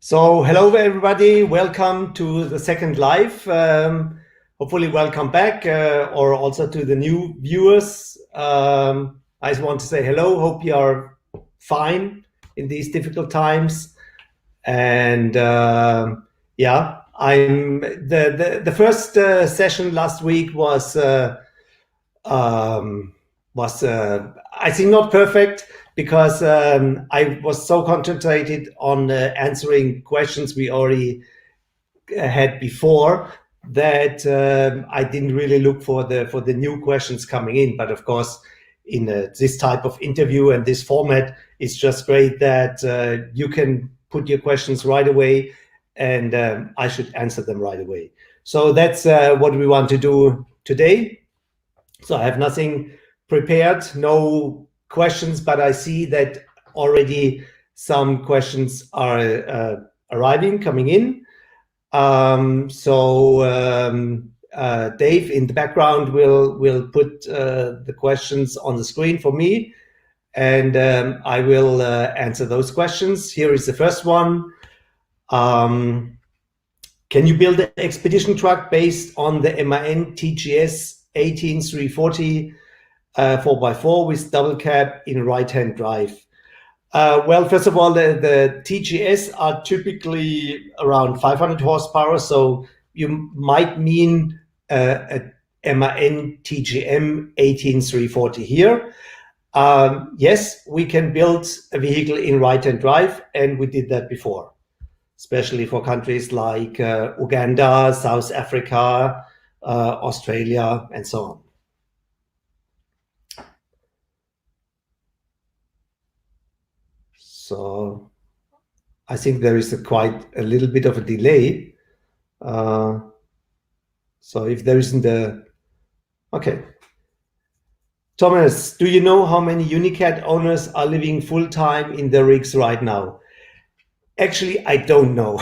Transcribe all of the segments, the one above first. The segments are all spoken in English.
Hello everybody, welcome to the second live. Hopefully welcome back or also to the new viewers. I just want to say hello, hope you are fine in these difficult times. And yeah, I'm the first session last week was I think not perfect because I was so concentrated on answering questions we already had before that I didn't really look for the new questions coming in. But of course, in this type of interview and this format, it's just great that you can put your questions right away, and I should answer them right away. So that's what we want to do today. So I have nothing prepared, no questions, but I see that already some questions are arriving, coming in. Dave in the background will put the questions on the screen for me, and I will answer those questions. Here is the first one. Can you build an expedition truck based on the MAN TGS 18340 4x4 with double cab in right-hand drive? Well, first of all, the TGS are typically around 500 horsepower, so you might mean a MAN TGM 18340 here. Yes, we can build a vehicle in right-hand drive, and we did that before, especially for countries like Uganda, South Africa, Australia, and so on. So I think there is quite a little bit of a delay. So if there isn't okay. Thomas, do you know how many UNICAT owners are living full-time in their rigs right now? Actually, I don't know.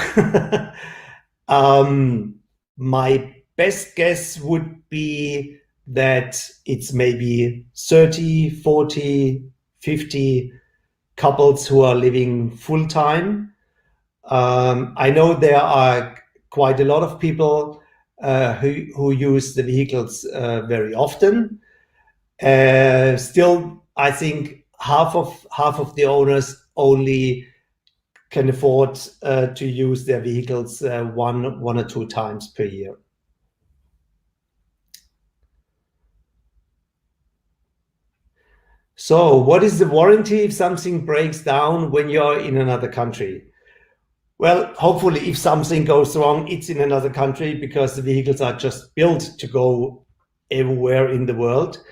My best guess would be that it's maybe 30, 40, 50 couples who are living full-time. I know there are quite a lot of people who use the vehicles very often. Still, I think half of the owners only can afford to use their vehicles one or two times per year. So what is the warranty if something breaks down when you're in another country? Well, hopefully if something goes wrong, it's in another country, because the vehicles are just built to go everywhere in the world.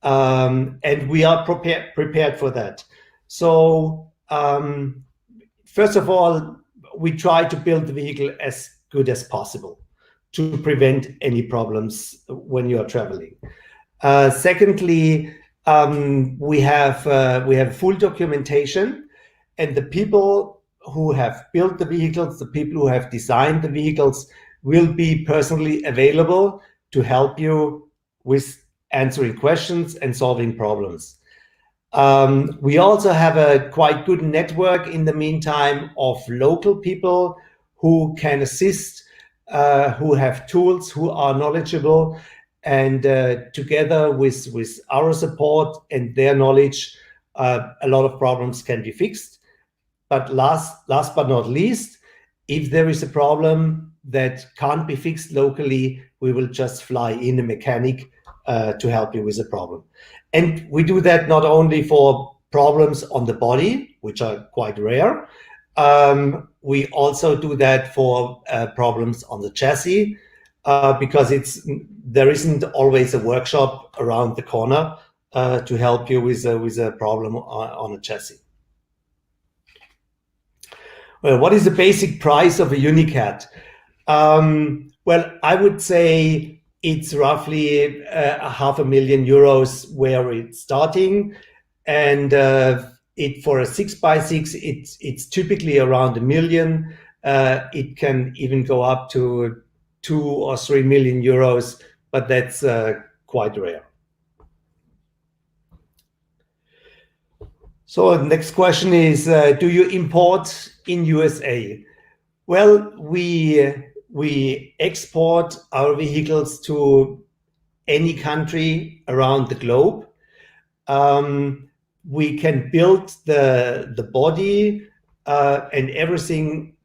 And we are prepared for that. So first of all, we try to build the vehicle as good as possible to prevent any problems when you are traveling. Secondly, we have full documentation, and the people who have built the vehicles, the people who have designed the vehicles, will be personally available to help you with answering questions and solving problems. We also have a quite good network in the meantime of local people who can assist, who have tools, who are knowledgeable, and together with our support and their knowledge, a lot of problems can be fixed. But last but not least, if there is a problem that can't be fixed locally, we will just fly in a mechanic to help you with the problem. And we do that not only for problems on the body, which are quite rare. We also do that for problems on the chassis, because there isn't always a workshop around the corner to help you with a problem on a chassis. Well, what is the basic price of a UNICAT? Well, I would say it's roughly €500,000 where it's starting, and for a 6x6, it's typically around €1 million. It can even go up to €2 or €3 million, but that's quite rare. So the next question is, do you import in USA? Well, we export our vehicles to any country around the globe. We can build the body and everything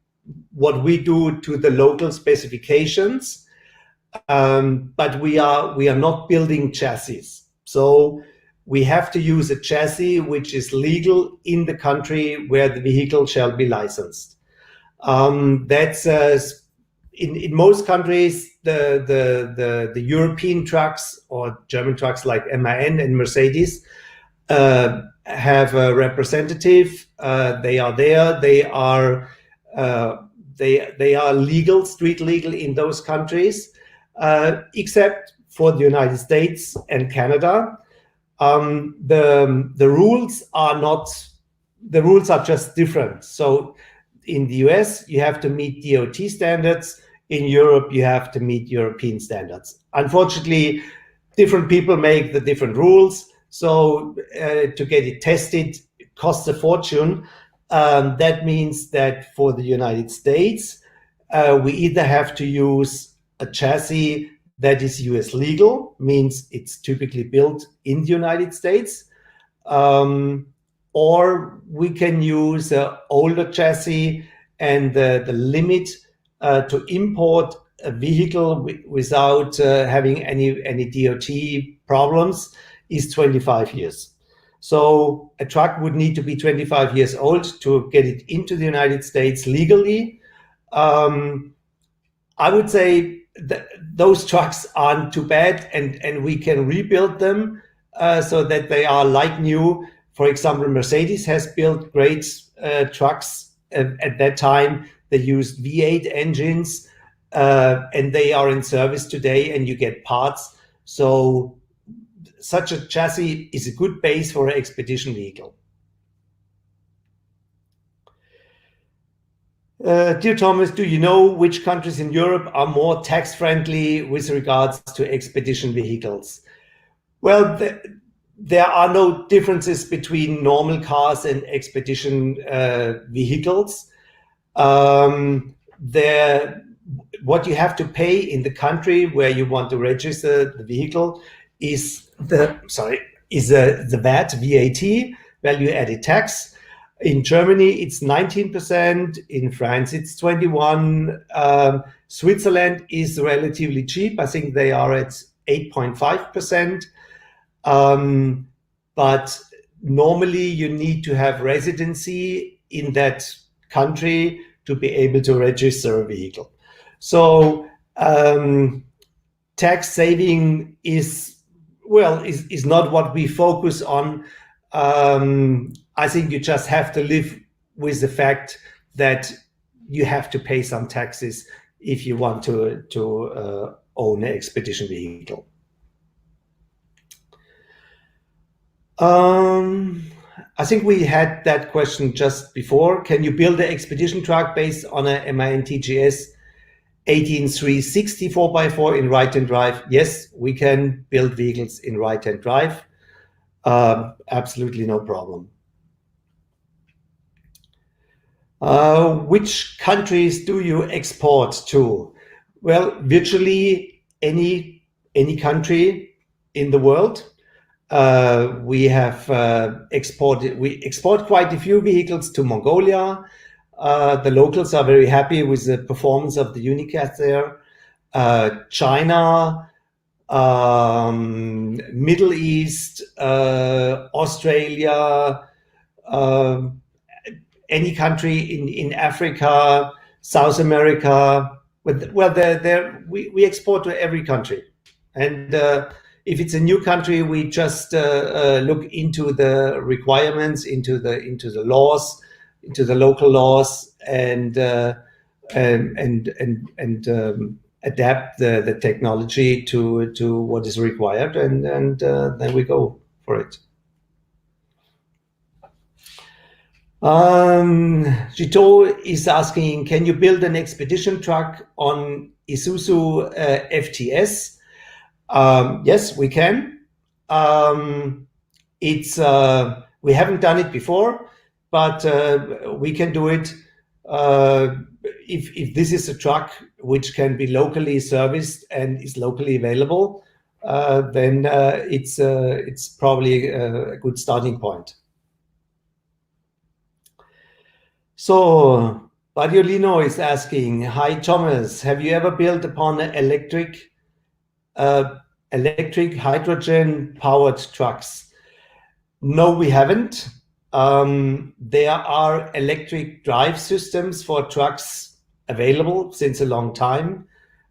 what we do to the local specifications, but we are not building chassis. So we have to use a chassis which is legal in the country where the vehicle shall be licensed. That's in most countries, the European trucks or German trucks like MAN and Mercedes have a representative. They are there. They are legal, street legal in those countries, except for the United States and Canada. The rules are not. The rules are just different. So in the US, you have to meet DOT standards. In Europe, you have to meet European standards. Unfortunately, different people make the different rules. So to get it tested, it costs a fortune. That means that for the United States, we either have to use a chassis that is US legal, means it's typically built in the United States, or we can use an older chassis, and the limit to import a vehicle without having any DOT problems is 25 years. So a truck would need to be 25 years old to get it into the United States legally. I would say that those trucks aren't too bad, and we can rebuild them so that they are like new. For example, Mercedes has built great trucks at that time. They used V8 engines, and they are in service today, and you get parts. So such a chassis is a good base for an expedition vehicle. Dear Thomas, do you know which countries in Europe are more tax-friendly with regards to expedition vehicles? Well, there are no differences between normal cars and expedition vehicles. What you have to pay in the country where you want to register the vehicle is the VAT, value added tax. In Germany, it's 19%. In France, it's 21%. Switzerland is relatively cheap. I think they are at 8.5%. But normally, you need to have residency in that country to be able to register a vehicle. So tax saving is not what we focus on. I think you just have to live with the fact that you have to pay some taxes if you want to own an expedition vehicle. I think we had that question just before. Can you build an expedition truck based on a MAN TGS 18360 4x4 in right-hand drive? Yes, we can build vehicles in right-hand drive. Absolutely no problem. Which countries do you export to? Well, virtually any country in the world. We export quite a few vehicles to Mongolia. The locals are very happy with the performance of the UNICAT there. China, Middle East, Australia, any country in Africa, South America. Well, we export to every country. And if it's a new country, we just look into the requirements, into the laws, into the local laws, and adapt the technology to what is required, and then we go for it. Jito is asking, can you build an expedition truck on Isuzu FTS? Yes, we can. We haven't done it before, but we can do it. if this is a truck which can be locally serviced and is locally available, then it's probably a good starting point. So Badiolino is asking, hi Thomas, have you ever built upon electric hydrogen powered trucks? No, we haven't. There are electric drive systems for trucks available since a long time.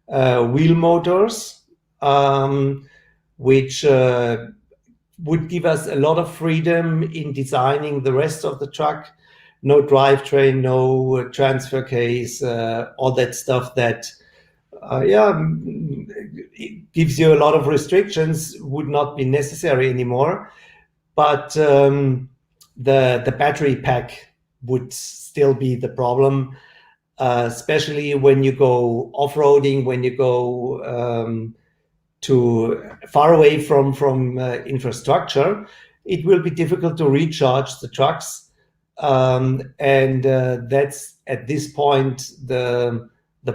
Wheel motors, which would give us a lot of freedom in designing the rest of the truck. No drivetrain, no transfer case, all that stuff that it gives you a lot of restrictions would not be necessary anymore. But the battery pack would still be the problem, especially when you go off-roading, when you go to far away from infrastructure. It will be difficult to recharge the trucks. And that's at this point the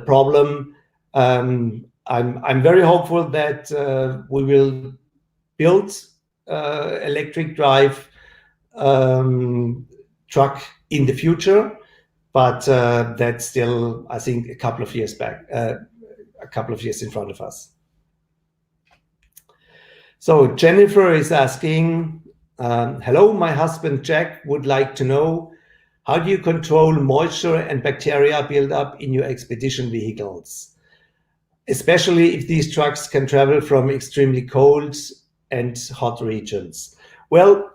problem. I'm very hopeful that we will build electric drive truck in the future, but that's still, I think, a couple of years back, a couple of years in front of us. So Jennifer is asking, hello, my husband Jack would like to know, how do you control moisture and bacteria buildup in your expedition vehicles, especially if these trucks can travel from extremely cold and hot regions? Well,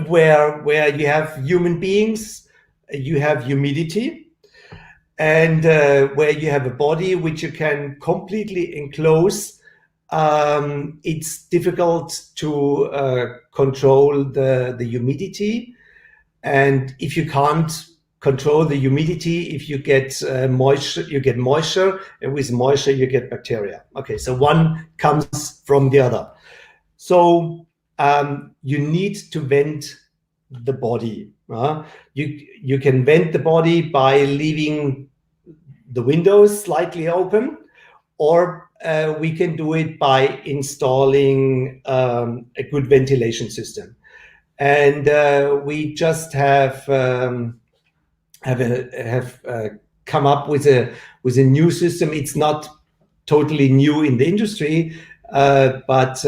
where you have human beings, you have humidity, and where you have a body which you can completely enclose, it's difficult to control the humidity. And if you can't control the humidity, if you get moisture, you get moisture, and with moisture you get bacteria. Okay, so one comes from the other. So you need to vent the body. You can vent the body by leaving the windows slightly open, or we can do it by installing a good ventilation system. And we just have come up with a new system. It's not totally new in the industry, but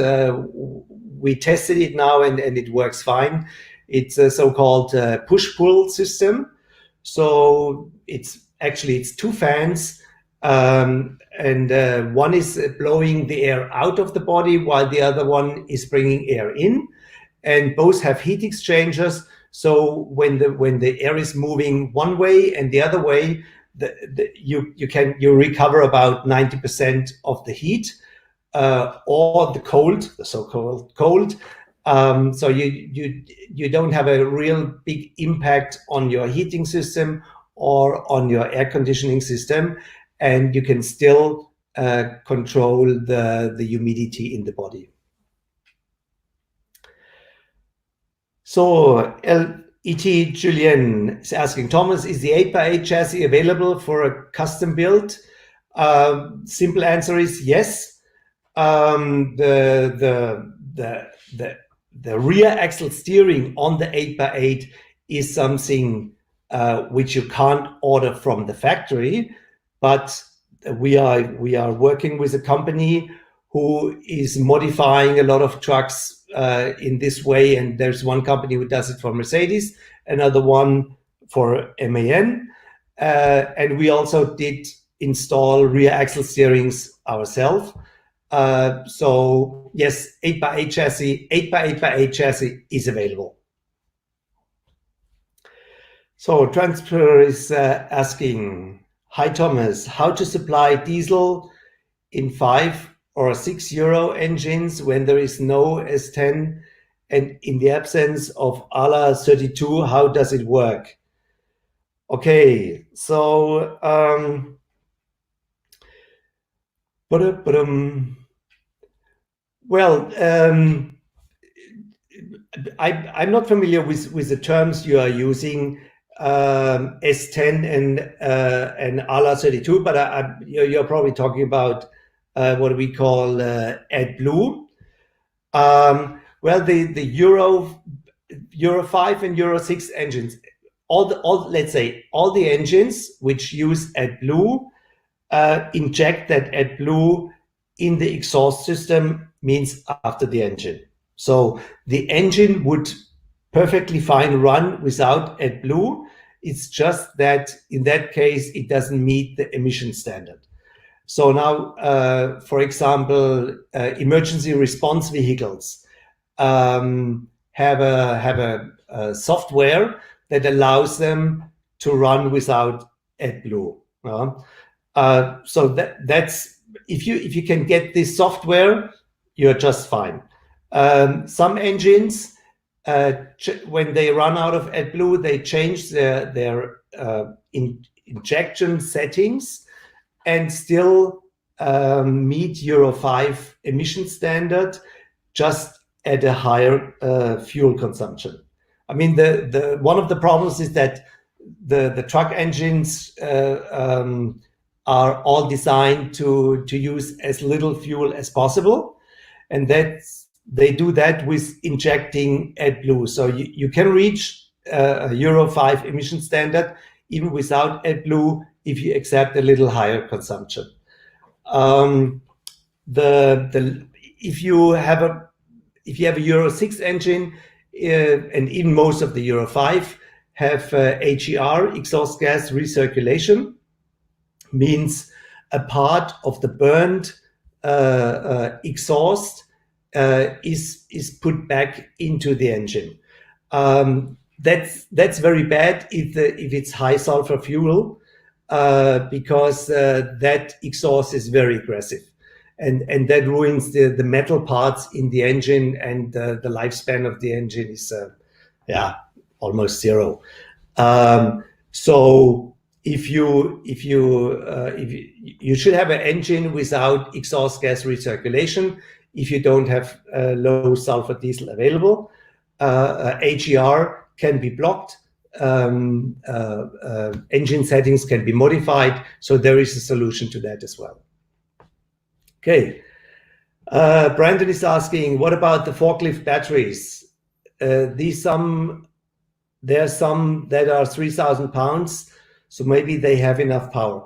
we tested it now and it works fine. It's a so-called push-pull system. So it's two fans, and one is blowing the air out of the body while the other one is bringing air in, and both have heat exchangers. So when the air is moving one way and the other way, you recover about 90% of the heat or the cold, the so-called cold. So you don't have a real big impact on your heating system or on your air conditioning system, and you can still control the humidity in the body. So E.T. Julien is asking, Thomas, is the 8x8 chassis available for a custom build? Simple answer is yes. The rear axle steering on the 8x8 is something which you can't order from the factory, but we are working with a company who is modifying a lot of trucks in this way, and there's one company who does it for Mercedes, another one for MAN, and we also did install rear axle steerings ourselves. So yes, 8x8 chassis, 8x8x8 chassis is available. So Transfer is asking, hi Thomas, how to supply diesel in 5 or 6 euro engines when there is no S10, and in the absence of ALA 32, how does it work? Okay, so well, I'm not familiar with the terms you are using. S10 and ALA 32, but you're probably talking about what we call AdBlue. Well, the Euro 5 and Euro 6 engines, let's say all the engines which use AdBlue inject that AdBlue in the exhaust system, means after the engine. So the engine would perfectly fine run without AdBlue. It's just that in that case, it doesn't meet the emission standard. So now, for example, emergency response vehicles have a software that allows them to run without AdBlue. So that's if you can get this software, you're just fine. Some engines, when they run out of AdBlue, they change their injection settings and still meet Euro 5 emission standard, just at a higher fuel consumption. I mean, the one of the problems is that the truck engines are all designed to use as little fuel as possible, and they do that with injecting AdBlue. So you can reach a Euro 5 emission standard even without AdBlue if you accept a little higher consumption. If you have a Euro 6 engine, and even most of the Euro 5 have HER, exhaust gas recirculation, means a part of the burned exhaust is put back into the engine. That's very bad if it's high sulfur fuel, because that exhaust is very aggressive, and that ruins the metal parts in the engine, and the lifespan of the engine is almost zero. So if you should have an engine without exhaust gas recirculation if you don't have low sulfur diesel available. HER can be blocked. Engine settings can be modified, so there is a solution to that as well. Okay, Brandon is asking, what about the forklift batteries? There are some that are 3,000 pounds, so maybe they have enough power.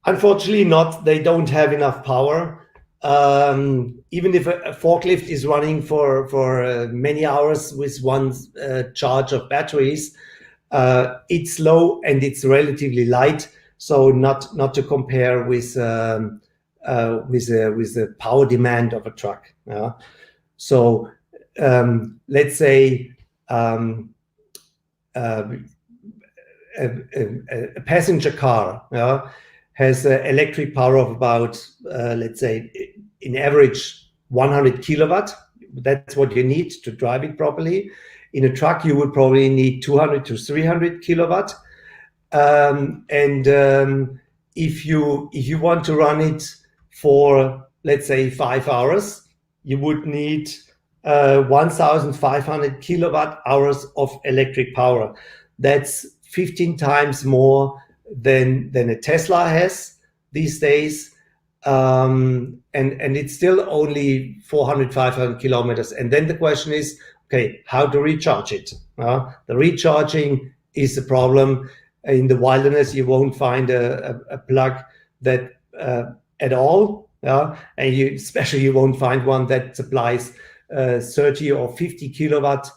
Unfortunately not, they don't have enough power. Even if a forklift is running for many hours with one charge of batteries, it's slow and it's relatively light, so not to compare with the power demand of a truck. So let's say a passenger car has an electric power of about, let's say, in average 100 kilowatt. That's what you need to drive it properly. In a truck, you would probably need 200 to 300 kilowatt. If you want to run it for, let's say, 5 hours, you would need 1,500 kilowatt hours of electric power. That's 15 times more than a Tesla has these days, and it's still only 400, 500 kilometers. And then the question is, okay, how to recharge it? The recharging is a problem. In the wilderness, you won't find a plug that at all, and especially you won't find one that supplies 30 or 50 kilowatt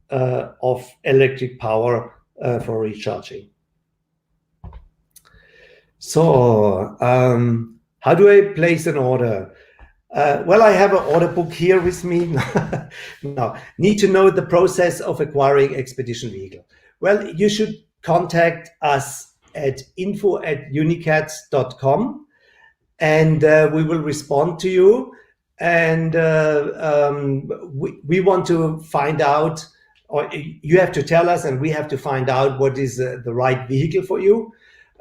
of electric power for recharging. So how do I place an order? Well, I have an order book here with me. Now, need to know the process of acquiring expedition vehicle. Well, you should contact us at info@unicat.com, and we will respond to you. And we want to find out, or you have to tell us, and we have to find out what is the right vehicle for you.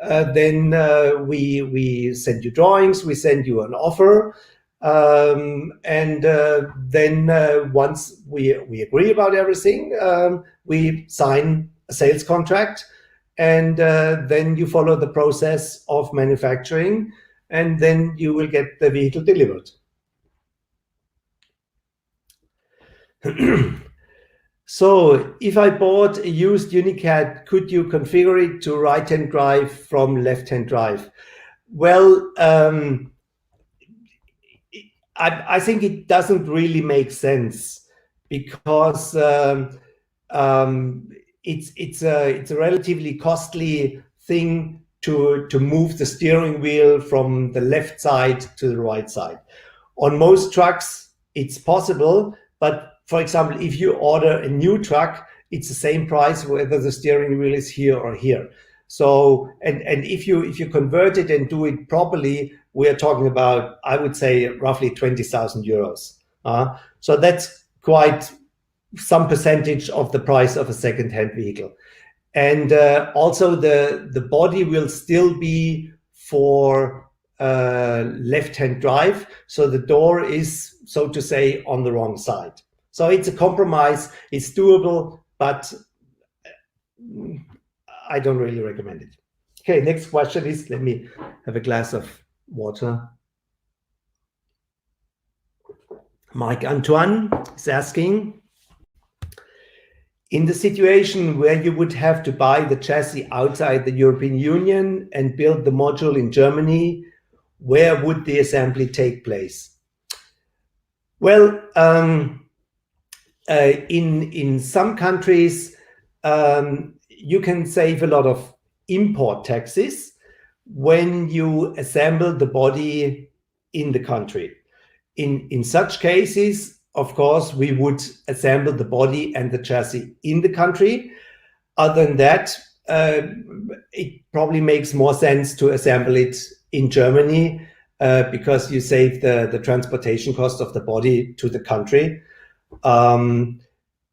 Then we send you drawings, we send you an offer, and then once we agree about everything, we sign a sales contract, and then you follow the process of manufacturing, and then you will get the vehicle delivered. So if I bought a used UNICAT, could you configure it to right-hand drive from left-hand drive? Well, I think it doesn't really make sense, because it's a relatively costly thing to move the steering wheel from the left side to the right side. On most trucks, it's possible, but for example, if you order a new truck, it's the same price whether the steering wheel is here or here. So, and if you convert it and do it properly, we are talking about, I would say, roughly 20,000 euros. So that's quite some percentage of the price of a second-hand vehicle. And also the body will still be for left-hand drive, so the door is, so to say, on the wrong side. So it's a compromise. It's doable, but I don't really recommend it. Okay, next question is, let me have a glass of water. Mike Antoine is asking, in the situation where you would have to buy the chassis outside the European Union and build the module in Germany, where would the assembly take place? Well, in some countries, you can save a lot of import taxes when you assemble the body in the country. In such cases, of course, we would assemble the body and the chassis in the country. Other than that, it probably makes more sense to assemble it in Germany, because you save the transportation cost of the body to the country.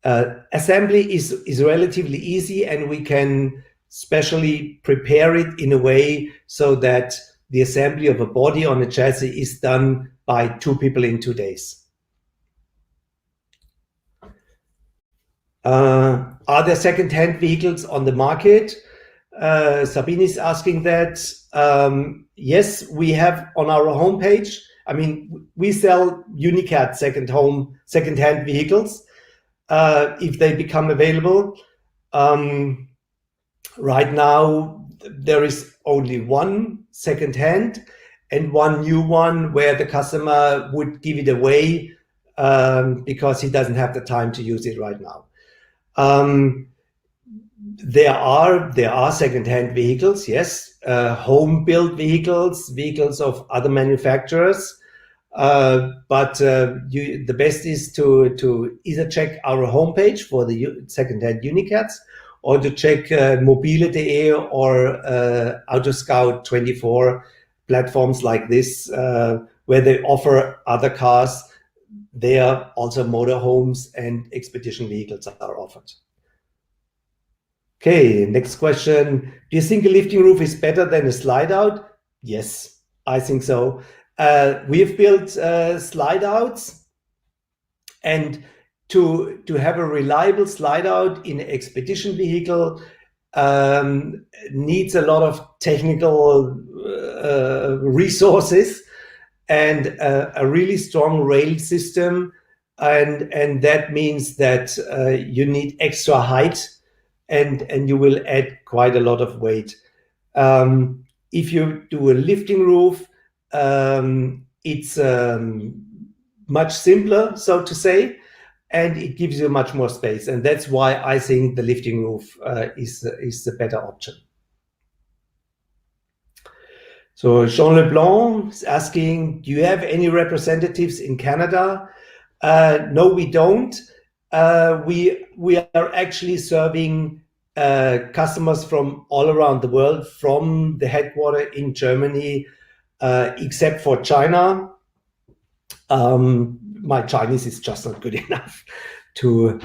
Assembly is relatively easy, and we can specially prepare it in a way so that the assembly of a body on a chassis is done by 2 people in 2 days. Are there second-hand vehicles on the market? Sabine is asking that. Yes, we have on our homepage. I mean, we sell UNICAT second-hand vehicles if they become available. Right now, there is only one second-hand and one new one where the customer would give it away because he doesn't have the time to use it right now. There are second-hand vehicles, yes, home-built vehicles of other manufacturers, but the best is to either check our homepage for the second-hand UNICATs, or to check mobile.de or Autoscout24 platforms like this, where they offer other cars. There also motorhomes and expedition vehicles are offered. Okay, next question. Do you think a lifting roof is better than a slide out? Yes, I think so. We have built slide outs, and to have a reliable slide out in an expedition vehicle needs a lot of technical resources and a really strong rail system, and that means that you need extra height, and you will add quite a lot of weight. If you do a lifting roof, it's much simpler, so to say, and it gives you much more space, and that's why I think the lifting roof is the better option. So Jean Leblanc is asking, do you have any representatives in Canada? No, we don't. We are actually serving customers from all around the world, from the headquarters in Germany, except for China. My Chinese is just not good enough to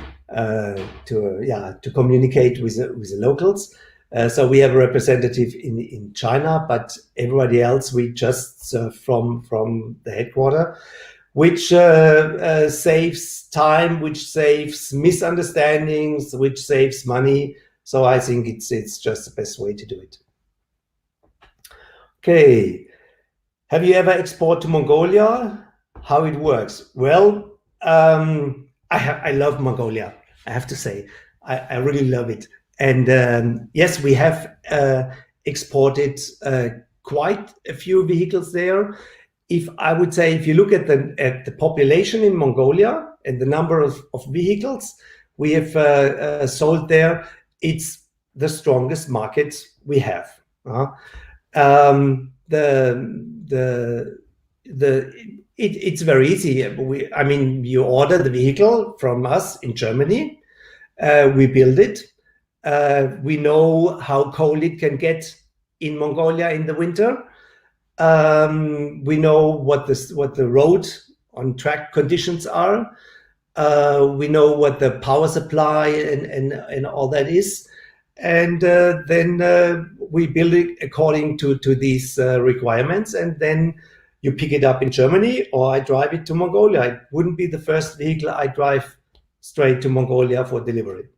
communicate with the locals. So we have a representative in China, but everybody else we just serve from the headquarters, which saves time, which saves misunderstandings, which saves money. So I think it's just the best way to do it. Okay, have you ever exported to Mongolia? How it works? Well, I love Mongolia. I have to say, I really love it. And yes, we have exported quite a few vehicles there. If I would say, if you look at the population in Mongolia and the number of vehicles we have sold there, it's the strongest market we have. It's very easy. I mean, you order the vehicle from us in Germany, we build it. We know how cold it can get in Mongolia in the winter. We know what the road on track conditions are. We know what the power supply and all that is. And then we build it according to these requirements, and then you pick it up in Germany, or I drive it to Mongolia. It wouldn't be the first vehicle I drive straight to Mongolia for delivery.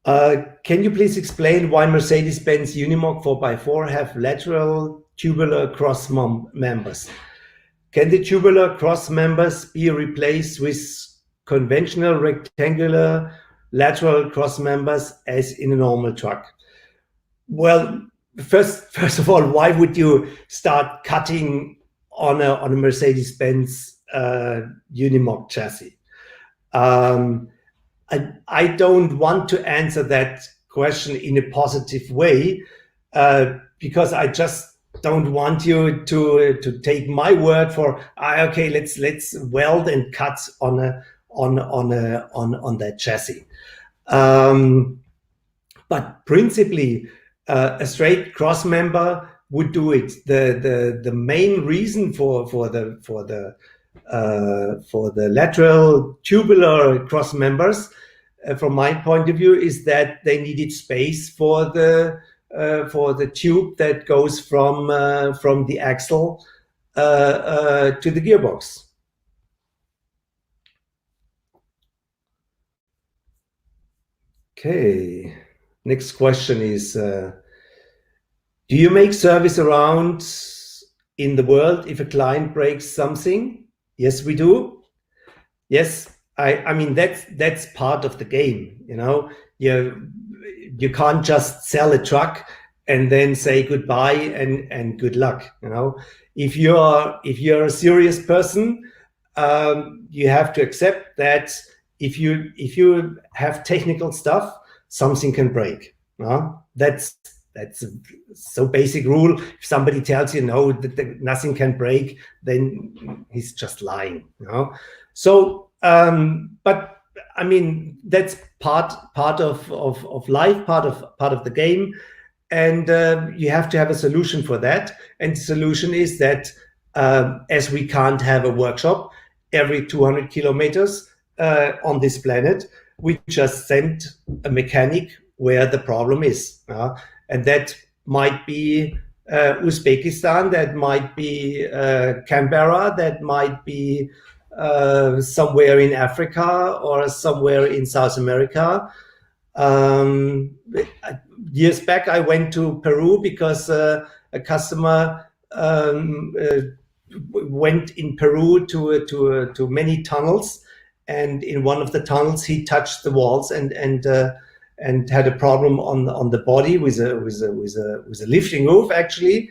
Can you please explain why Mercedes-Benz Unimog 4x4 have lateral tubular cross members? Can the tubular cross members be replaced with conventional rectangular lateral cross members as in a normal truck? Well, first of all, why would you start cutting on a Mercedes-Benz Unimog chassis? I don't want to answer that question in a positive way because I just don't want you to take my word for okay. Let's weld and cut on that chassis. But principally, a straight cross member would do it. The main reason for the lateral tubular cross members, from my point of view, is that they needed space for the tube that goes from the axle to the gearbox. Okay, next question is, do you make service around in the world if a client breaks something? Yes, we do. Yes, I mean that's part of the game. You can't just sell a truck and then say goodbye and good luck. If you're a serious person, you have to accept that if you have technical stuff, something can break. That's a so basic rule. If somebody tells you no, that nothing can break, then he's just lying. So, but I mean that's part of life, part of the game, and you have to have a solution for that. And the solution is that as we can't have a workshop every 200 kilometers on this planet, we just send a mechanic where the problem is. And that might be Uzbekistan, that might be Canberra, that might be somewhere in Africa or somewhere in South America. Years back, I went to Peru because a customer went in Peru to many tunnels, and in one of the tunnels he touched the walls and had a problem on the body with a lifting roof actually,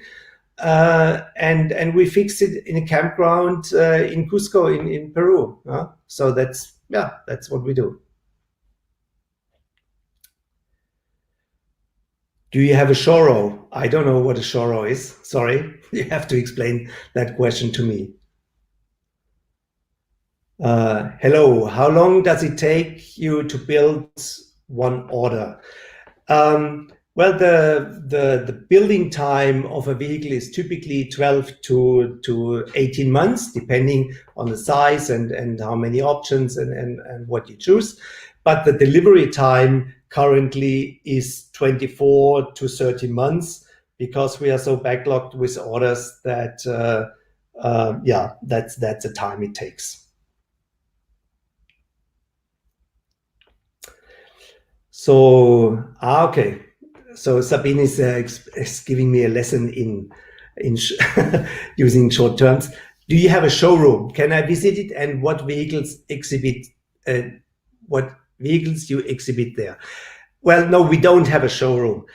and we fixed it in a campground in Cusco in Peru. So that's what we do. Do you have a Shoro? I don't know what a Shoro is. Sorry, you have to explain that question to me. Hello, how long does it take you to build one order? Well, the building time of a vehicle is typically 12 to 18 months, depending on the size and how many options and what you choose. But the delivery time currently is 24 to 30 months because we are so backlogged with orders that, that's the time it takes. Okay. So Sabine is giving me a lesson in using short terms. Do you have a showroom? Can I visit it? And what vehicles exhibit? What vehicles you exhibit there? Well, no, we don't have a showroom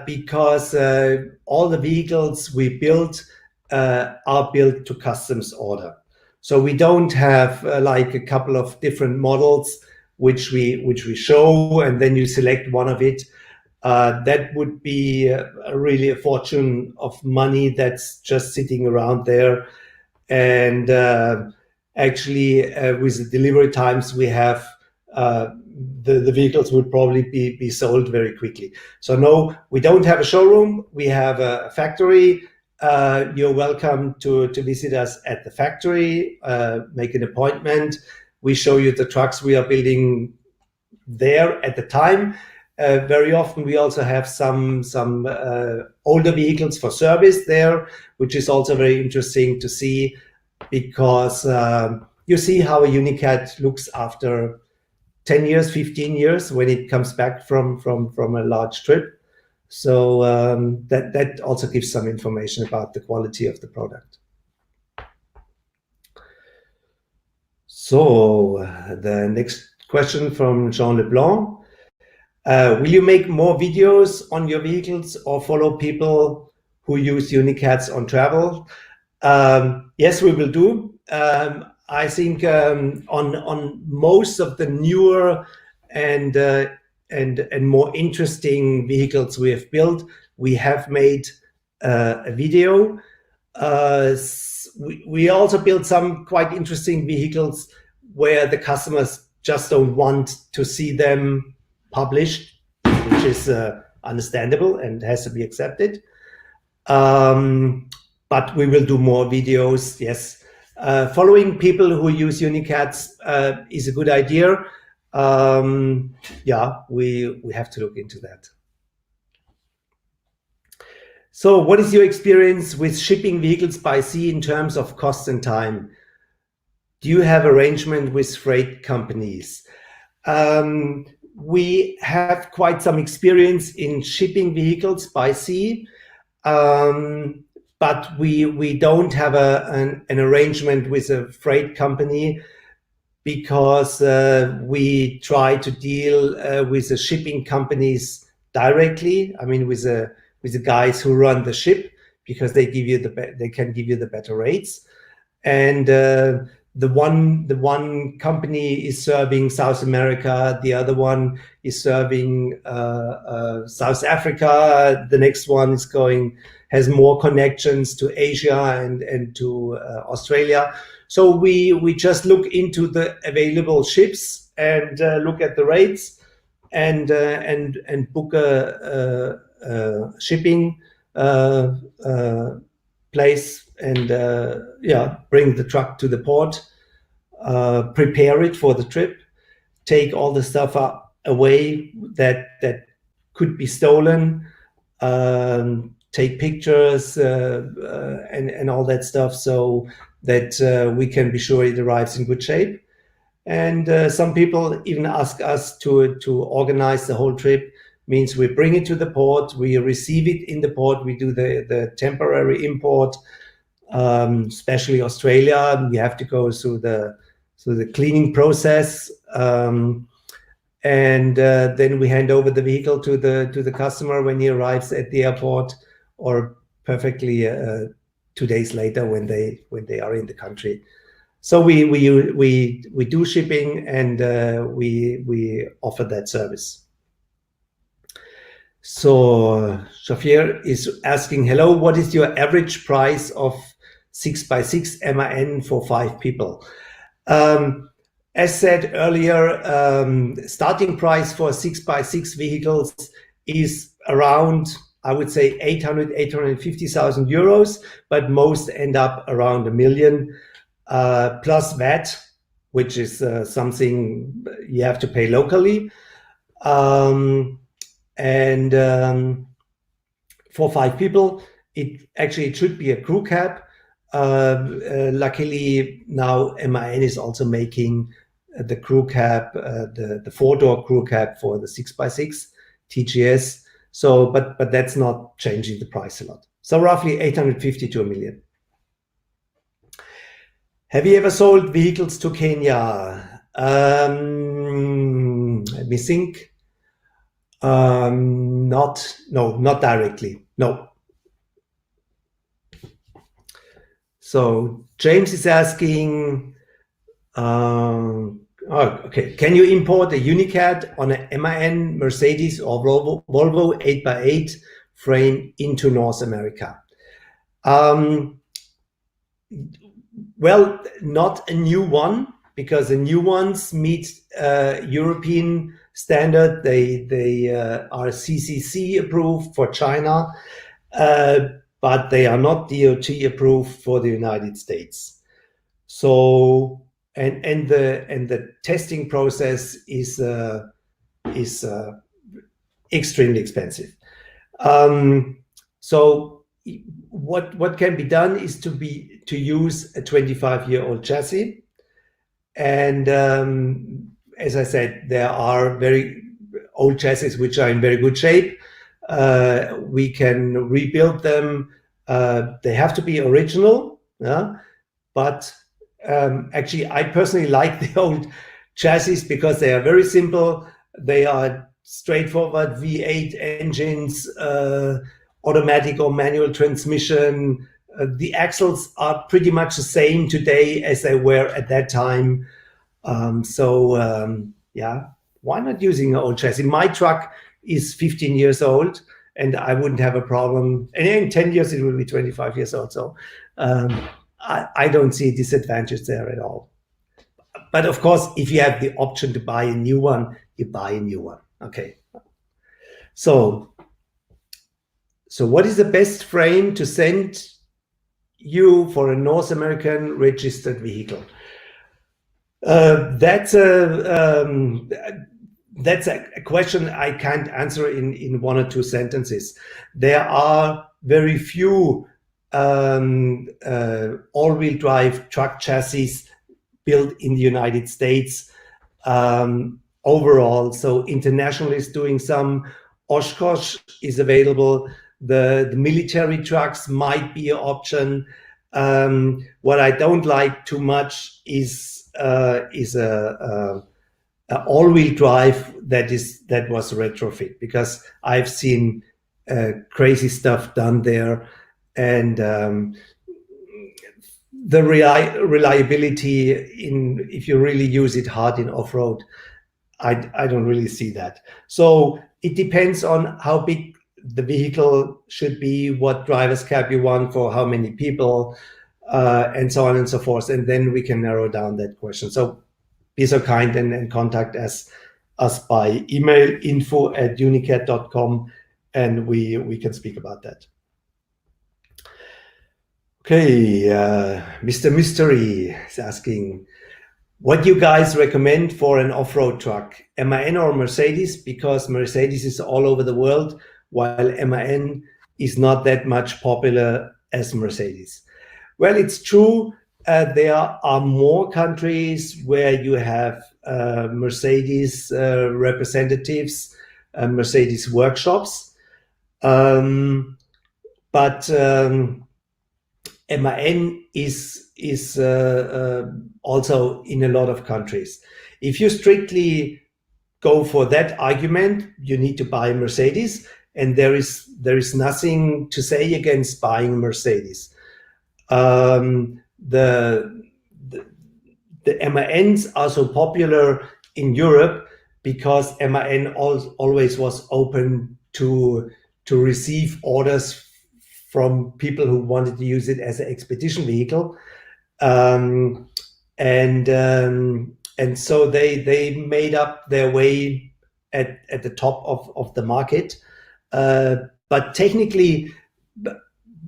because all the vehicles we build are built to customs order. So we don't have like a couple of different models which we show, and then you select one of it. That would be really a fortune of money that's just sitting around there. And actually, with the delivery times we have, the vehicles would probably be sold very quickly. So no, we don't have a showroom. We have a factory. You're welcome to visit us at the factory, make an appointment. We show you the trucks we are building there at the time. Very often we also have some older vehicles for service there, which is also very interesting to see, because you see how a UNICAT looks after 10 years, 15 years when it comes back from a large trip. So that also gives some information about the quality of the product. So the next question from Jean Leblanc. Will you make more videos on your vehicles or follow people who use UNICATs on travel? Yes, we will do. I think on most of the newer and more interesting vehicles we have built, we have made a video. We also built some quite interesting vehicles where the customers just don't want to see them published, which is understandable and has to be accepted. But we will do more videos, yes. Following people who use UNICATs is a good idea. Yeah, we have to look into that. So what is your experience with shipping vehicles by sea in terms of cost and time? Do you have arrangement with freight companies? We have quite some experience in shipping vehicles by sea, but we don't have an arrangement with a freight company, because we try to deal with the shipping companies directly. I mean, with the guys who run the ship, because they can give you the better rates. And the one company is serving South America, the other one is serving South Africa, the next one has more connections to Asia and to Australia. So we just look into the available ships and look at the rates and book a shipping place, and bring the truck to the port, prepare it for the trip, take all the stuff away that could be stolen, take pictures and all that stuff, so that we can be sure it arrives in good shape. And some people even ask us to organize the whole trip. Means we bring it to the port, we receive it in the port, we do the temporary import, especially Australia. You have to go through the cleaning process, and then we hand over the vehicle to the customer when he arrives at the airport, or perfectly 2 days later when they are in the country. So we do shipping, and we offer that service. So Shafir is asking, hello, what is your average price of 6x6 MAN for 5 people? As said earlier, starting price for 6x6 vehicles is around, I would say, 850,000 euros, but most end up around 1 million, plus VAT, which is something you have to pay locally. And for 5 people, it should be a crew cab. Luckily now MAN is also making the crew cab, the four-door crew cab for the 6x6 TGS. So, but that's not changing the price a lot. So roughly 850 to 1 million. Have you ever sold vehicles to Kenya? Let me think. Not directly. No. So James is asking, okay, can you import a UNICAT on a MAN, Mercedes or Volvo 8x8 frame into North America? Well, not a new one, because the new ones meet European standard. They are CCC approved for China, but they are not DOT approved for the United States. So and the testing process is extremely expensive. So what can be done is to use a 25-year-old chassis, and as I said, there are very old chassis which are in very good shape. We can rebuild them. They have to be original, yeah? But actually, I personally like the old chassis because they are very simple. They are straightforward V8 engines, automatic or manual transmission. The axles are pretty much the same today as they were at that time. Yeah, why not using an old chassis? My truck is 15 years old, and I wouldn't have a problem. And in 10 years, it will be 25 years old. So I don't see a disadvantage there at all. But of course, if you have the option to buy a new one, you buy a new one. Okay. So what is the best frame to send you for a North American registered vehicle? That's a question I can't answer in one or two sentences. There are very few all-wheel drive truck chassis built in the United States overall. So International is doing some. Oshkosh is available. The military trucks might be an option. What I don't like too much is a all-wheel drive that was retrofit, because I've seen crazy stuff done there, and the reliability if you really use it hard in off-road, I don't really see that. So it depends on how big the vehicle should be, what driver's cab you want for how many people, and so on and so forth. And then we can narrow down that question. So be so kind and contact us by email, info@unicat.com, and we can speak about that. Okay, Mr. Mystery is asking, what do you guys recommend for an off-road truck, MAN or Mercedes? Because Mercedes is all over the world, while MAN is not that much popular as Mercedes. Well, it's true. There are more countries where you have Mercedes representatives, Mercedes workshops, but MAN is also in a lot of countries. If you strictly go for that argument, you need to buy a Mercedes, and there is nothing to say against buying a Mercedes. The MANs are so popular in Europe because MAN always was open to receive orders from people who wanted to use it as an expedition vehicle, and so they made up their way at the top of the market, but technically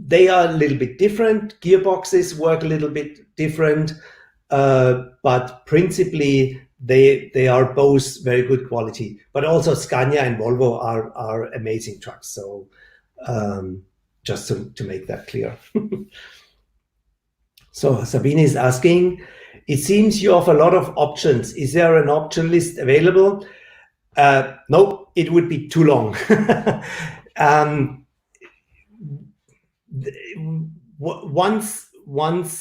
they are a little bit different. Gearboxes work a little bit different, but principally they are both very good quality. But also Scania and Volvo are amazing trucks. So just to make that clear. So Sabine is asking, it seems you offer a lot of options. Is there an option list available? No, it would be too long. Once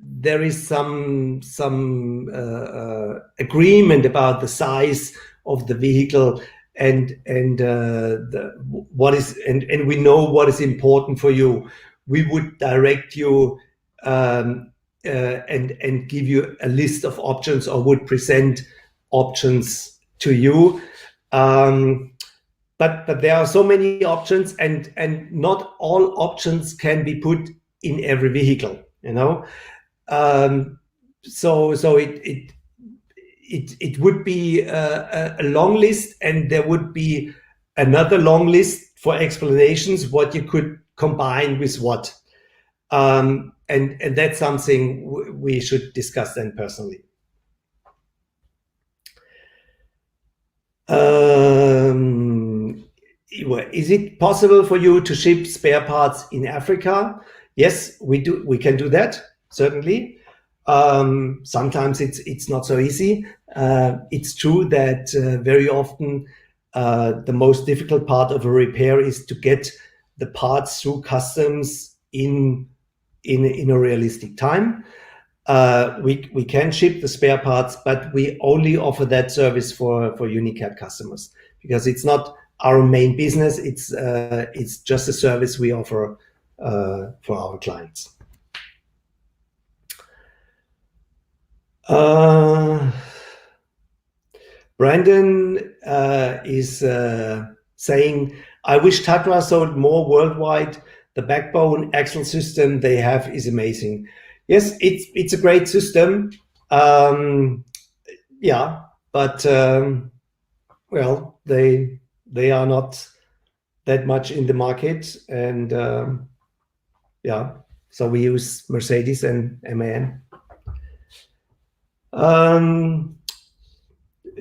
there is some agreement about the size of the vehicle and we know what is important for you, we would direct you and give you a list of options, or would present options to you. But there are so many options, and not all options can be put in every vehicle, you know. So it would be a long list, and there would be another long list for explanations what you could combine with what, and that's something we should discuss then personally. Is it possible for you to ship spare parts in Africa? Yes, we do. We can do that, certainly. Sometimes it's not so easy. It's true that very often the most difficult part of a repair is to get the parts through customs in a realistic time. We can ship the spare parts, but we only offer that service for UNICAT customers, because it's not our main business. It's just a service we offer for our clients. Brandon is saying, I wish Tatra sold more worldwide. The backbone axle system they have is amazing. Yes, it's a great system. Yeah, but well, they are not that much in the market, and yeah, so we use Mercedes and MAN.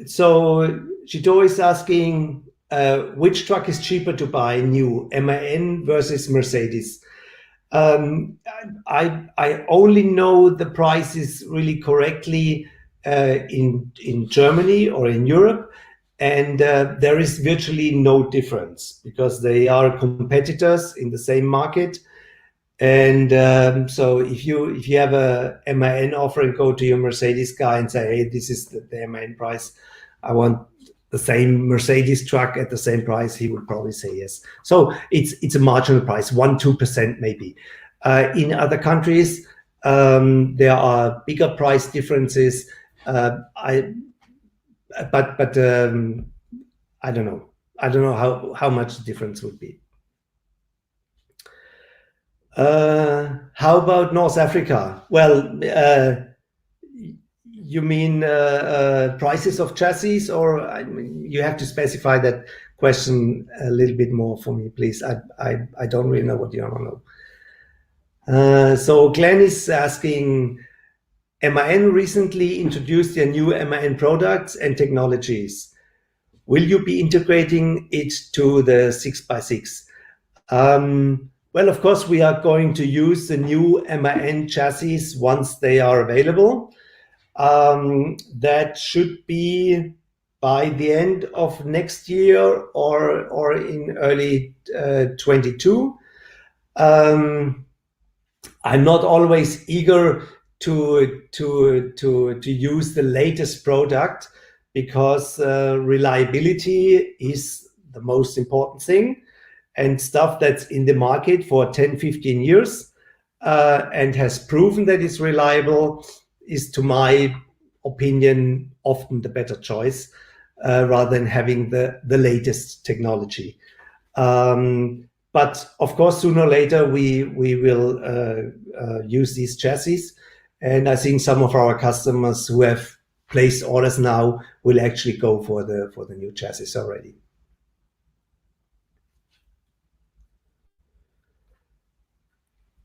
So Chito is asking, which truck is cheaper to buy new, MAN versus Mercedes? I only know the prices really correctly in Germany or in Europe, and there is virtually no difference, because they are competitors in the same market. And so if you have a MAN offer and go to your Mercedes guy and say, hey, this is the MAN price, I want the same Mercedes truck at the same price, he would probably say yes. So it's a marginal price, 1-2% maybe. In other countries, there are bigger price differences. But I don't know. I don't know how much the difference would be. How about North Africa? Well, you mean prices of chassis, or you have to specify that question a little bit more for me, please. I don't really know what you want to know. So Glenn is asking, MAN recently introduced their new MAN products and technologies. Will you be integrating it to the 6x6? Well, of course, we are going to use the new MAN chassis once they are available. That should be by the end of next year or in early 22. I'm not always eager to use the latest product, because reliability is the most important thing. And stuff that's in the market for 10-15 years and has proven that it's reliable is, to my opinion, often the better choice, rather than having the latest technology. But of course, sooner or later, we will use these chassis. And I think some of our customers who have placed orders now will actually go for the new chassis already.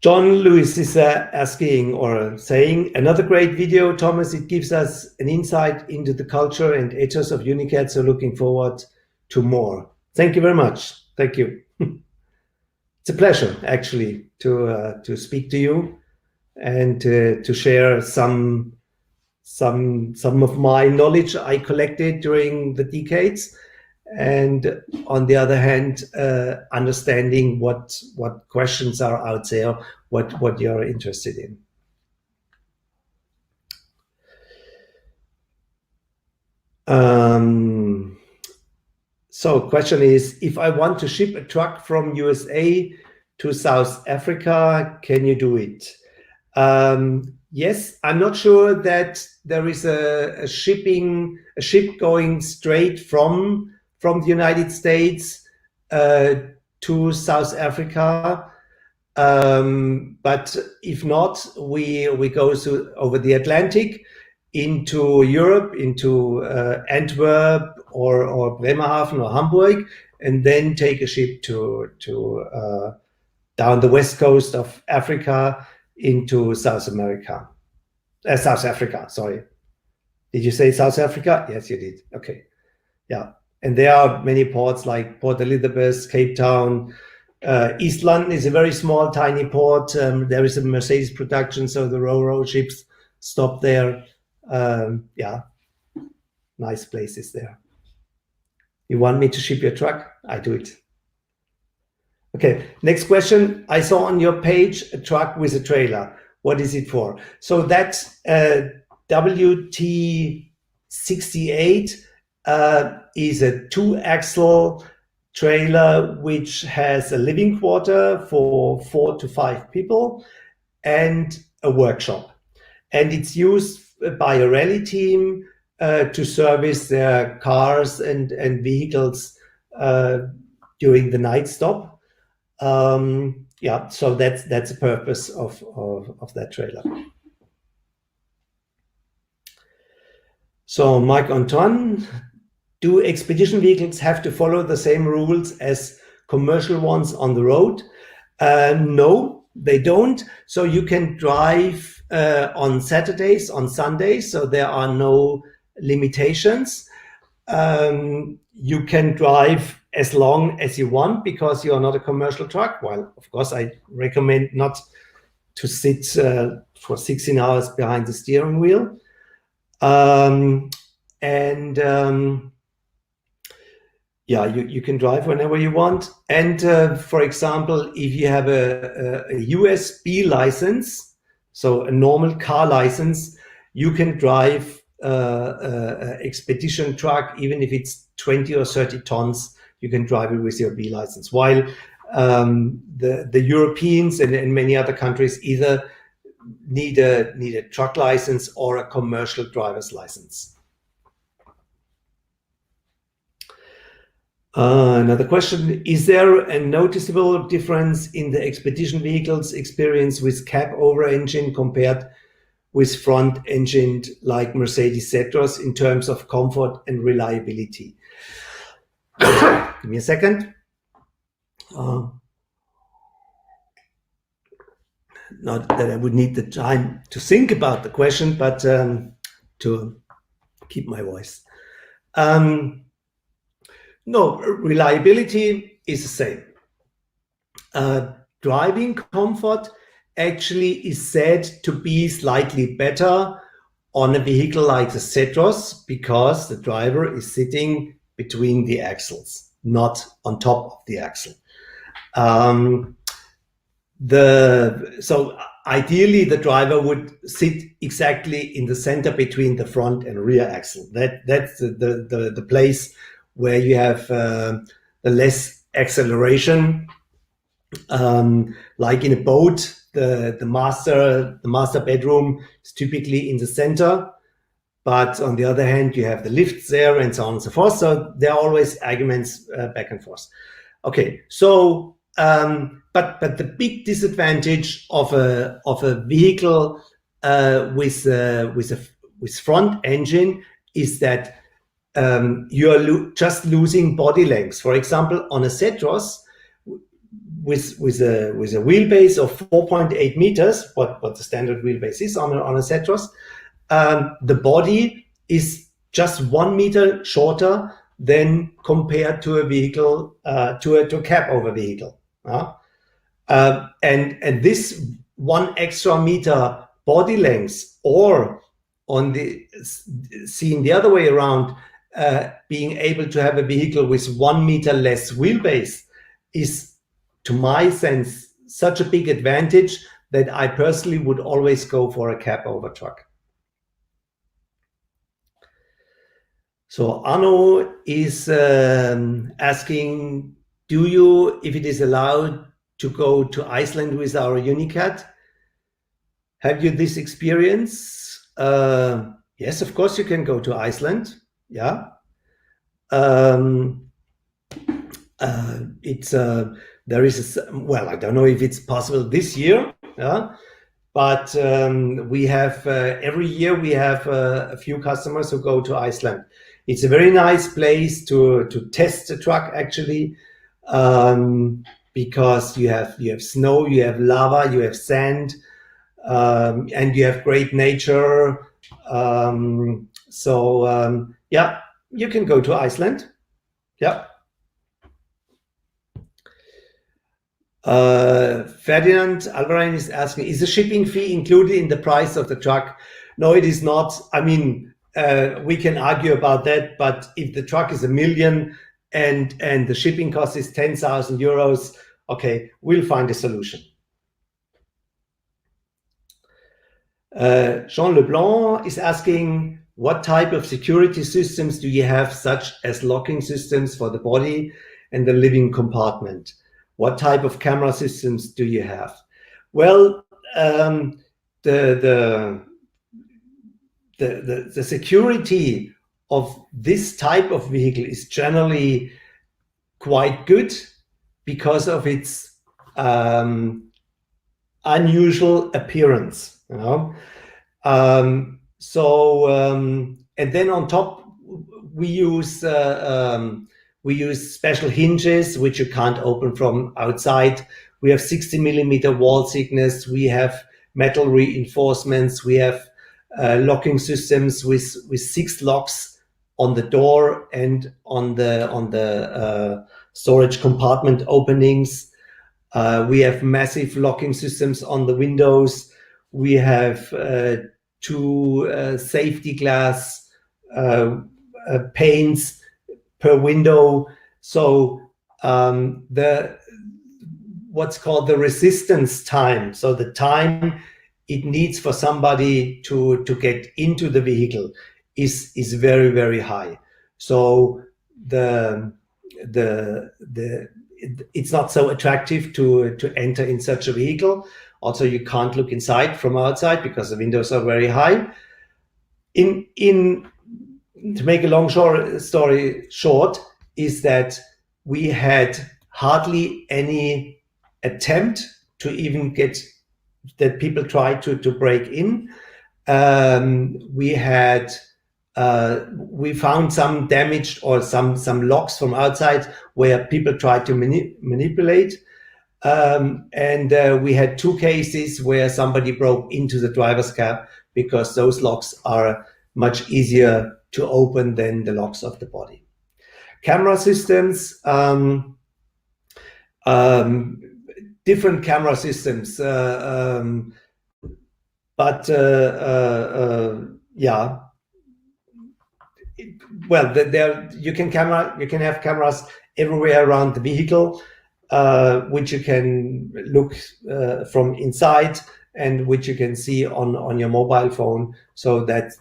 John Lewis is asking or saying, another great video, Thomas. It gives us an insight into the culture and ethos of UNICAT. So looking forward to more. Thank you very much. Thank you. It's a pleasure, actually, to speak to you. and to share some of my knowledge I collected during the decades, and on the other hand, understanding what questions are out there, what you're interested in. So question is, if I want to ship a truck from USA to South Africa, can you do it? Yes, I'm not sure that there is a ship going straight from the United States to South Africa. But if not, we go over the Atlantic into Europe, into Antwerp or Bremerhaven or Hamburg, and then take a ship to down the west coast of Africa into South Africa. Sorry, did you say South Africa? Yes, you did. Okay, yeah, and there are many ports like Port Elizabeth, Cape Town. East London is a very small, tiny port. There is a Mercedes production, so the Ro-Ro ships stop there. Yeah, nice places there. You want me to ship your truck? I do it. Okay, next question. I saw on your page a truck with a trailer. What is it for? So that's WT68 is a 2-axle trailer which has a living quarter for 4 to 5 people and a workshop. And it's used by a rally team to service their cars and vehicles during the night stop. Yeah, so that's the purpose of that trailer. So Mike Antoine, do expedition vehicles have to follow the same rules as commercial ones on the road? No, they don't. So you can drive on Saturdays, on Sundays, so there are no limitations. You can drive as long as you want because you are not a commercial truck. Well, of course, I recommend not to sit for 16 hours behind the steering wheel. Yeah, you can drive whenever you want. And for example, if you have a U.S.B license, so a normal car license, you can drive a expedition truck, even if it's 20 or 30 tons, you can drive it with your B license. While the Europeans and many other countries either need a truck license or a commercial driver's license. Another question, is there a noticeable difference in the expedition vehicles experience with cab over engine compared with front engined like Mercedes Zetros in terms of comfort and reliability? Give me a second. Not that I would need the time to think about the question, but to keep my voice. No, reliability is the same. Driving comfort actually is said to be slightly better on a vehicle like the Zetros because the driver is sitting between the axles, not on top of the axle. So ideally, the driver would sit exactly in the center between the front and rear axle. That's the place where you have the less acceleration. Like in a boat, the master bedroom is typically in the center, but on the other hand, you have the lifts there and so on and so forth. So there are always arguments back and forth. Okay, so but the big disadvantage of a vehicle with front engine is that you are just losing body length. For example, on a Zetros with a wheelbase of 4.8 meters, what the standard wheelbase is on a Zetros, the body is just 1 meter shorter than compared to a vehicle to a cab over vehicle. And this 1 extra meter body length, or on the seeing the other way around, being able to have a vehicle with 1 meter less wheelbase is, to my sense, such a big advantage that I personally would always go for a cab over truck. So Arno is asking, do you, if it is allowed, to go to Iceland with our UNICAT? Have you this experience? Yes, of course you can go to Iceland. Yeah. It's there is well, I don't know if it's possible this year. Yeah. But we have every year we have a few customers who go to Iceland. It's a very nice place to test the truck, actually, because you have snow, you have lava, you have sand, and you have great nature. Yeah, you can go to Iceland. Yeah. Ferdinand Alvarez is asking, is the shipping fee included in the price of the truck? No, it is not. I mean, we can argue about that, but if the truck is 1 million and the shipping cost is 10,000 euros, okay, we'll find a solution. Jean Leblanc is asking, what type of security systems do you have, such as locking systems for the body and the living compartment? What type of camera systems do you have? Well, the security of this type of vehicle is generally quite good because of its unusual appearance, you know. And then on top, we use special hinges which you can't open from outside. We have 60 millimeter wall thickness. We have metal reinforcements. We have locking systems with 6 locks on the door and on the storage compartment openings. We have massive locking systems on the windows. We have 2 safety glass panes per window. So what's called the resistance time, so the time it needs for somebody to get into the vehicle is very, very high. So it's not so attractive to enter in such a vehicle. Also, you can't look inside from outside because the windows are very high. To make a long story short, is that we had hardly any attempt to even get that people tried to break in. We found some damaged or some locks from outside where people tried to manipulate. We had 2 cases where somebody broke into the driver's cab because those locks are much easier to open than the locks of the body. Camera systems, different camera systems, yeah. Well, you can have cameras everywhere around the vehicle, which you can look from inside and which you can see on your mobile phone. So that's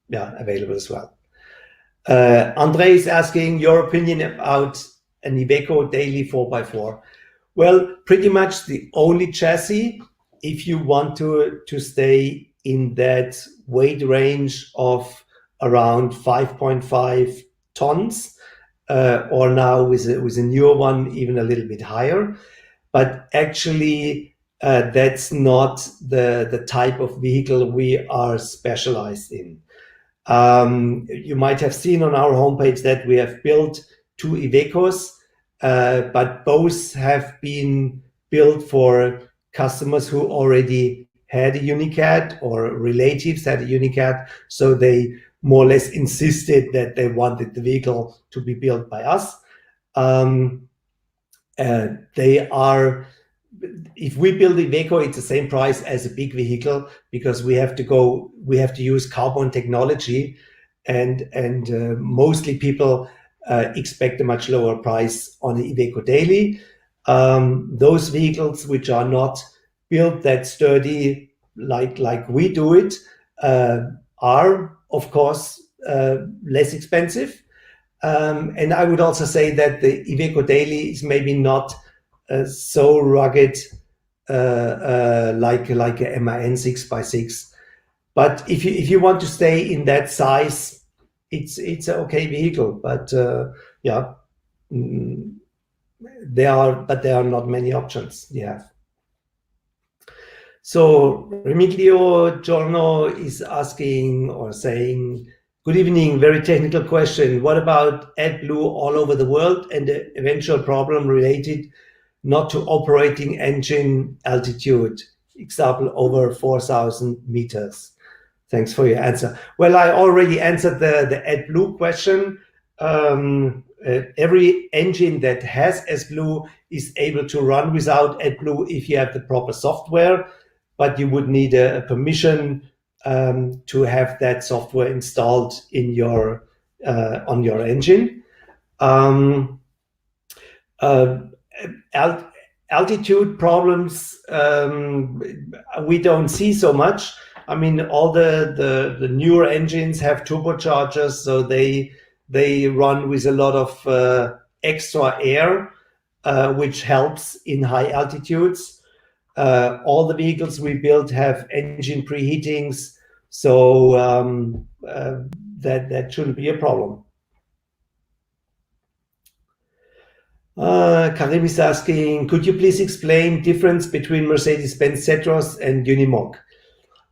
available as well. Andre is asking your opinion about an Iveco daily 4x4. Well, pretty much the only chassis, if you want to stay in that weight range of around 5.5 tons, or now with a newer one, even a little bit higher. But actually, that's not the type of vehicle we are specialized in. You might have seen on our homepage that we have built 2 Ivecos, but both have been built for customers who already had a UNICAT or relatives had a UNICAT, so they more or less insisted that they wanted the vehicle to be built by us. They are if we build Iveco, it's the same price as a big vehicle, because we have to use carbon technology, and mostly people expect a much lower price on the Iveco Daily. Those vehicles which are not built that sturdy like we do it are of course less expensive. And I would also say that the Iveco Daily is maybe not so rugged like a MAN 6x6. But if you want to stay in that size, it's an okay vehicle. But yeah, there are not many options you have. So Remigio Giorno is asking or saying, good evening, very technical question. What about AdBlue all over the world and the eventual problem related not to operating engine altitude, example over 4,000 meters? Thanks for your answer. Well, I already answered the AdBlue question. Every engine that has AdBlue is able to run without AdBlue if you have the proper software, but you would need a permission to have that software installed in your on your engine. Altitude problems we don't see so much. I mean, all the newer engines have turbochargers, so they run with a lot of extra air, which helps in high altitudes. All the vehicles we build have engine preheatings, so that shouldn't be a problem. Karim is asking, could you please explain difference between Mercedes-Benz Zetros and Unimog?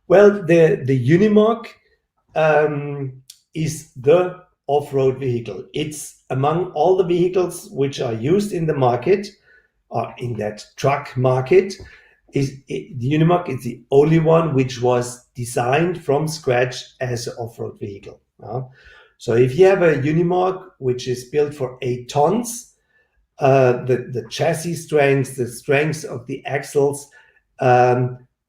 Well, the Unimog is the off-road vehicle. It's among all the vehicles which are used in the market, or in that truck market. The Unimog is the only one which was designed from scratch as an off-road vehicle. So if you have a Unimog which is built for 8 tons, the chassis strength, the strength of the axles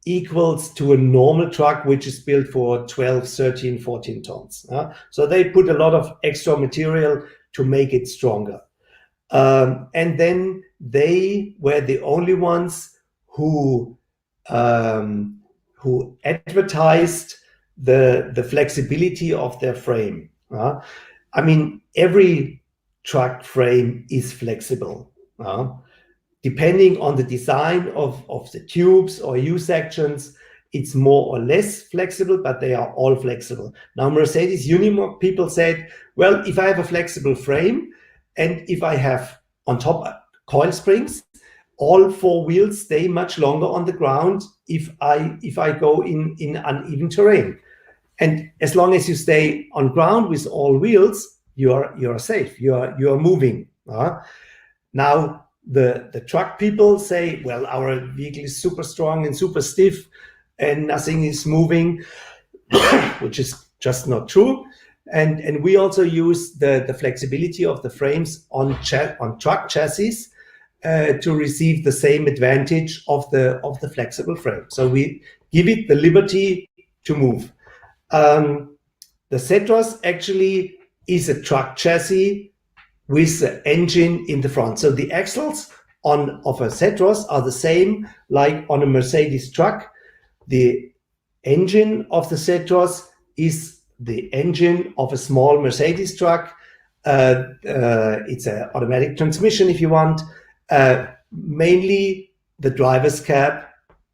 equals to a normal truck which is built for 12, 13, 14 tons. So they put a lot of extra material to make it stronger. And then they were the only ones who advertised the flexibility of their frame. I mean, every truck frame is flexible. Depending on the design of the tubes or U-sections, it's more or less flexible, but they are all flexible. Now, Mercedes Unimog people said, well, if I have a flexible frame and if I have on top coil springs, all 4 wheels stay much longer on the ground if I go in uneven terrain. And as long as you stay on ground with all wheels, you're safe. You're moving. Now the truck people say, well, our vehicle is super strong and super stiff, and nothing is moving, which is just not true. And we also use the flexibility of the frames on truck chassis to receive the same advantage of the flexible frame. So we give it the liberty to move. The Zetros actually is a truck chassis with the engine in the front. So the axles of a Zetros are the same like on a Mercedes truck. The engine of the Zetros is the engine of a small Mercedes truck. It's an automatic transmission if you want. Mainly the driver's cab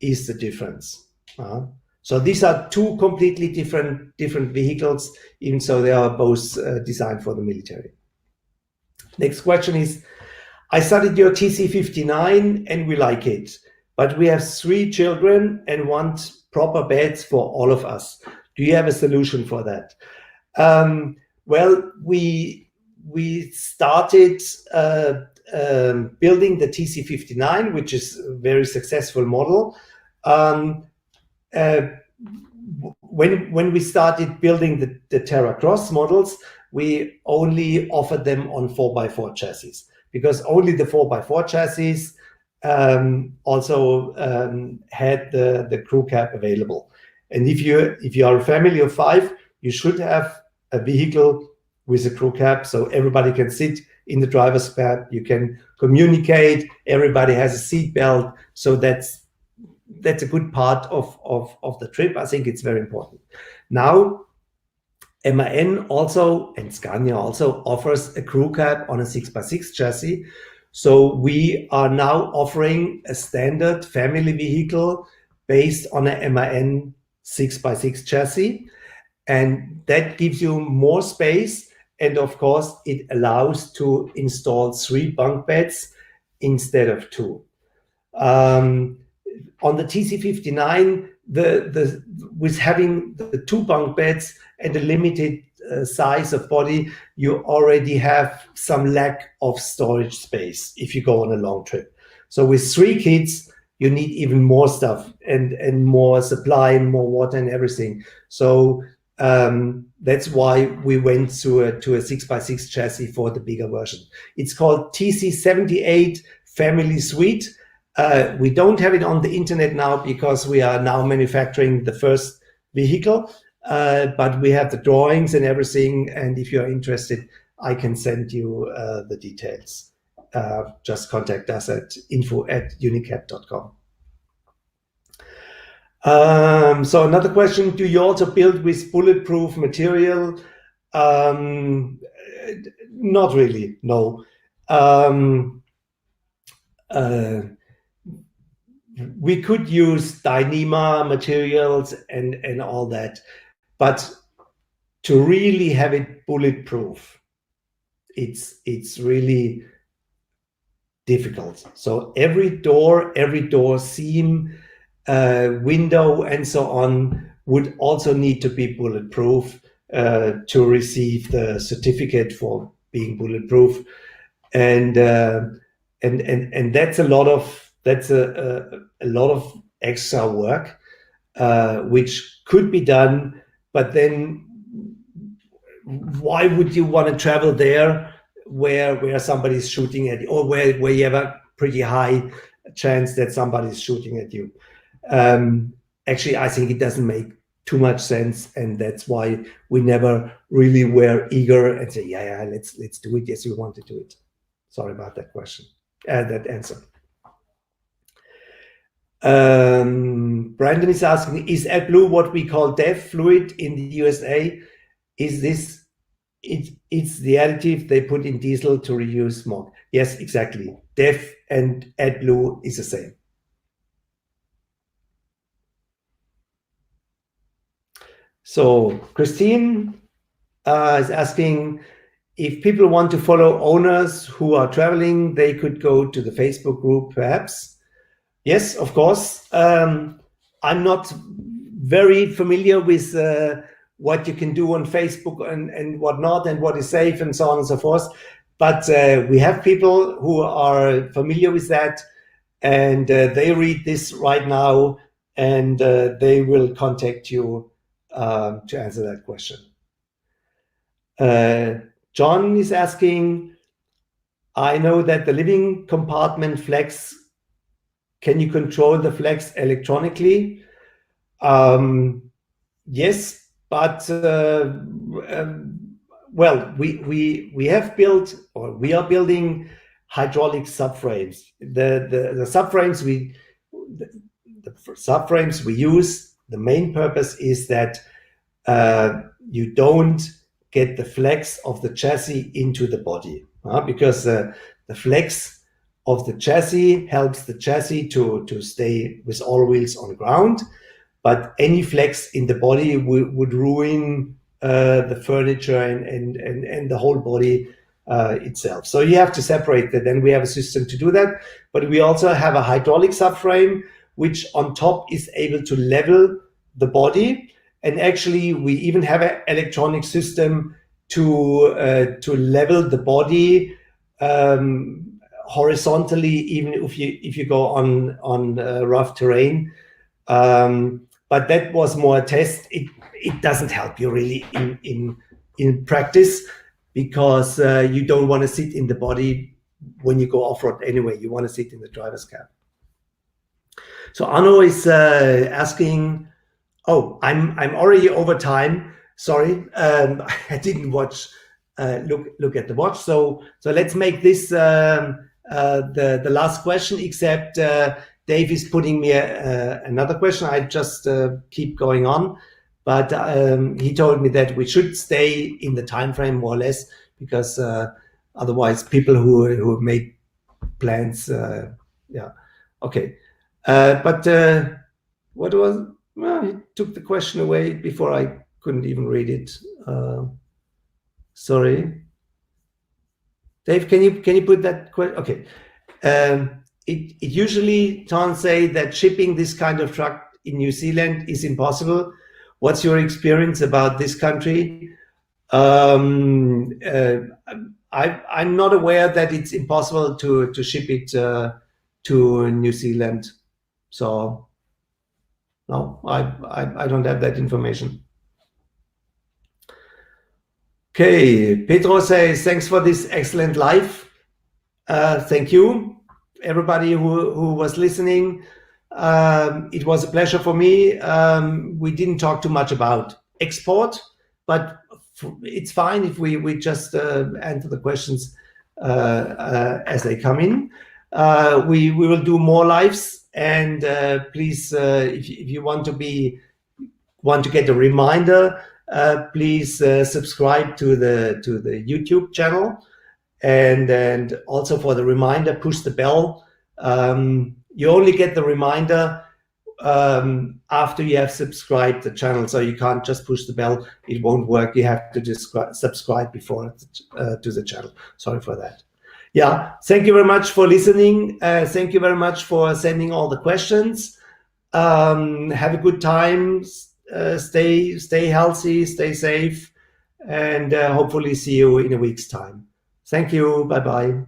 is the difference. So these are 2 completely different vehicles, even so they are both designed for the military. Next question is, I studied your TC59 and we like it, but we have 3 children and want proper beds for all of us. Do you have a solution for that? Well, we started building the TC59, which is a very successful model. When we started building the Terra Cross models, we only offered them on 4x4 chassis, because only the 4x4 chassis also had the crew cab available. And if you are a family of 5, you should have a vehicle with a crew cab, so everybody can sit in the driver's cab. You can communicate. Everybody has a seat belt, so that's a good part of the trip. I think it's very important. Now, MAN also and Scania also offers a crew cab on a 6x6 chassis. So we are now offering a standard family vehicle based on a MAN 6x6 chassis. And that gives you more space. And of course, it allows to install 3 bunk beds instead of 2. On the TC59, with having the 2 bunk beds and a limited size of body, you already have some lack of storage space if you go on a long trip. So with 3 kids, you need even more stuff and more supply and more water and everything. So that's why we went to a 6x6 chassis for the bigger version. It's called TC78 Family Suite. We don't have it on the internet now because we are now manufacturing the first vehicle, but we have the drawings and everything. And if you're interested, I can send you the details. Just contact us at info@unicat.com. So another question, do you also build with bulletproof material? Not really, no. We could use Dyneema materials and all that, but to really have it bulletproof, it's really difficult. So every door seam, window and so on would also need to be bulletproof to receive the certificate for being bulletproof, and that's a lot of extra work which could be done. But then why would you want to travel there where somebody's shooting at you, or where you have a pretty high chance that somebody's shooting at you? Actually, I think it doesn't make too much sense, and that's why we never really were eager and say, yeah, let's do it. Yes, we want to do it. Sorry about that question, that answer. Brandon is asking, is AdBlue what we call DEF fluid in the USA? Is this, it's the additive they put in diesel to reduce smog? Yes, exactly. DEF and AdBlue is the same. So Christine is asking, if people want to follow owners who are traveling, they could go to the Facebook group perhaps. Yes, of course. I'm not very familiar with what you can do on Facebook and whatnot, and what is safe and so on and so forth. But we have people who are familiar with that, and they read this right now, and they will contact you to answer that question. John is asking, I know that the living compartment flex, can you control the flex electronically? Yes, but well, we have built, or we are building hydraulic subframes. The subframes we use, the main purpose is that you don't get the flex of the chassis into the body, because the flex of the chassis helps the chassis to stay with all wheels on the ground, but any flex in the body would ruin the furniture and the whole body itself. So you have to separate that, and we have a system to do that. But we also have a hydraulic subframe, which on top is able to level the body. And actually, we even have an electronic system to level the body horizontally, even if you go on rough terrain. But that was more a test. It doesn't help you really in practice, because you don't want to sit in the body when you go off-road anyway, you want to sit in the driver's cab. So Arno is asking, oh, I'm already over time. Sorry, I didn't watch. Look at the watch. So let's make this the last question. Except Dave is putting me another question. I just keep going on, but he told me that we should stay in the time frame more or less, because otherwise people who made plans, yeah, okay. But what was? Well, he took the question away before I couldn't even read it. Sorry, Dave. Can you put that question? Okay. It usually can't say that shipping this kind of truck in New Zealand is impossible. What's your experience about this country? I'm not aware that it's impossible to ship it to New Zealand. So no, I don't have that information. Okay, Pedro says, thanks for this excellent live. Thank you, everybody who was listening. It was a pleasure for me. We didn't talk too much about export, but it's fine if we just answer the questions as they come in. We will do more lives, and please, if you want to get a reminder, please subscribe to the YouTube channel, and also for the reminder, push the bell. You only get the reminder after you have subscribed the channel, so you can't just push the bell. It won't work. You have to just subscribe before to the channel. Sorry for that. Yeah, thank you very much for listening. Thank you very much for sending all the questions. Have a good time. Stay healthy, stay safe, and hopefully see you in a week's time. Thank you. Bye-bye.